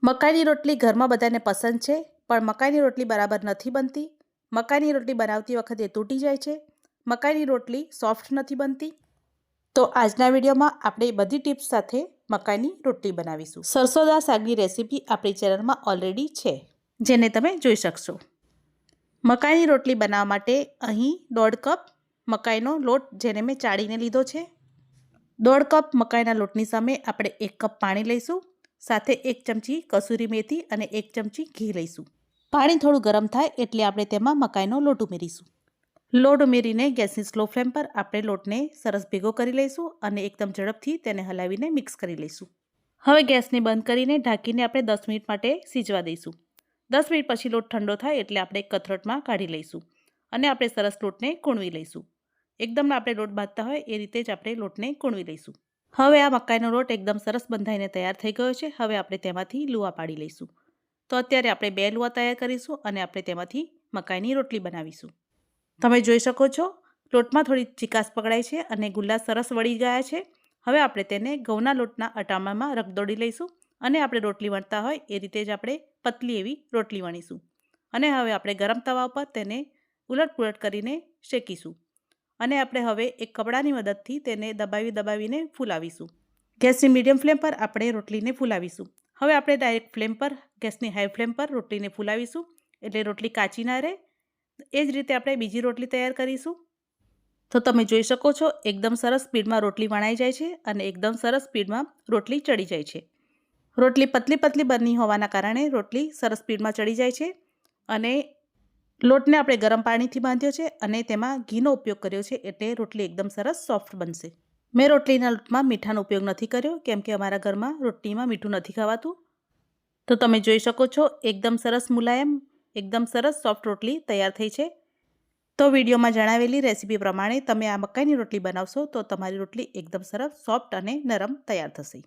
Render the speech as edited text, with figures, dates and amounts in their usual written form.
મકાઈની રોટલી ઘરમાં બધાને પસંદ છે, પણ મકાઈની રોટલી બરાબર નથી બનતી. મકાઈની રોટલી બનાવતી વખતે તૂટી જાય છે. મકાઈની રોટલી સોફ્ટ નથી બનતી. તો આજના વિડીયોમાં આપણે બધી ટિપ્સ સાથે મકાઈની રોટલી બનાવીશું. સરસોદા શાકની રેસીપી આપણી ચેનલમાં ઓલરેડી છે, જેને તમે જોઈ શકશો. મકાઈની રોટલી બનાવવા માટે અહીં 1.5 કપ મકાઈનો લોટ, જેને મેં ચાળીને લીધો છે. 1.5 કપ મકાઈના લોટની સામે આપણે 1 કપ પાણી લઈશું. સાથે 1 ચમચી કસૂરી મેથી અને 1 ચમચી ઘી લઈશું. પાણી થોડું ગરમ થાય એટલે આપણે તેમાં મકાઈનો લોટ ઉમેરીશું. લોટ ઉમેરીને ગેસની સ્લો ફ્લેમ પર આપણે લોટને સરસ ભેગો કરી લઈશું અને એકદમ ઝડપથી તેને હલાવીને મિક્સ કરી લઈશું. હવે ગેસને બંધ કરીને ઢાંકીને આપણે 10 મિનિટ માટે સિજવા દઈશું. 10 મિનિટ પછી લોટ ઠંડો થાય એટલે આપણે કથરોટમાં કાઢી લઈશું અને આપણે સરસ લોટને કૂણવી લઈશું. એકદમ આપણે લોટ બાંધતા હોય એ રીતે જ આપણે લોટને કૂણવી લઈશું. હવે આ મકાઈનો લોટ એકદમ સરસ બંધાઈને તૈયાર થઈ ગયો છે. હવે આપણે તેમાંથી લુવા પાડી લઈશું. તો અત્યારે આપણે 2 લુવા તૈયાર કરીશું અને આપણે તેમાંથી મકાઈની રોટલી બનાવીશું. તમે જોઈ શકો છો, લોટમાં થોડી ચીકાશ પકડાય છે અને ગુલ્લા સરસ વળી ગયા છે. હવે આપણે તેને ઘઉંના લોટના અટાણામાં રગદોળી લઈશું અને આપણે રોટલી વણતા હોય એ રીતે જ આપણે પતલી એવી રોટલી વણીશું. અને હવે આપણે ગરમ તવા ઉપર તેને ઉલટપુલટ કરીને શેકીશું. અને આપણે હવે એક કપડાની મદદથી તેને દબાવીને ફૂલાવીશું. ગેસની મીડિયમ ફ્લેમ પર આપણે રોટલીને ફૂલાવીશું. હવે આપણે ડાયરેક્ટ ફ્લેમ પર, ગેસની હાઈ ફ્લેમ પર રોટલીને ફૂલાવીશું એટલે રોટલી કાચી ના રહે. એ જ રીતે આપણે બીજી રોટલી તૈયાર કરીશું. તો તમે જોઈ શકો છો, એકદમ સરસ સ્પીડમાં રોટલી વણાઈ જાય છે અને એકદમ સરસ સ્પીડમાં રોટલી ચડી જાય છે. રોટલી પતલી બની હોવાના કારણે રોટલી સરસ સ્પીડમાં ચડી જાય છે. અને લોટને આપણે ગરમ પાણીથી બાંધ્યો છે અને તેમાં ઘીનો ઉપયોગ કર્યો છે એટલે રોટલી એકદમ સરસ સોફ્ટ બનશે. મેં રોટલીના લોટમાં મીઠાનો ઉપયોગ નથી કર્યો, કેમ કે અમારા ઘરમાં રોટલીમાં મીઠું નથી ખાવાતું. તો તમે જોઈ શકો છો, એકદમ સરસ મુલાયમ, એકદમ સરસ સોફ્ટ રોટલી તૈયાર થઈ છે. તો વિડીયોમાં જણાવેલી રેસીપી પ્રમાણે તમે આ મકાઈની રોટલી બનાવશો તો તમારી રોટલી એકદમ સરસ સોફ્ટ અને નરમ તૈયાર થશે.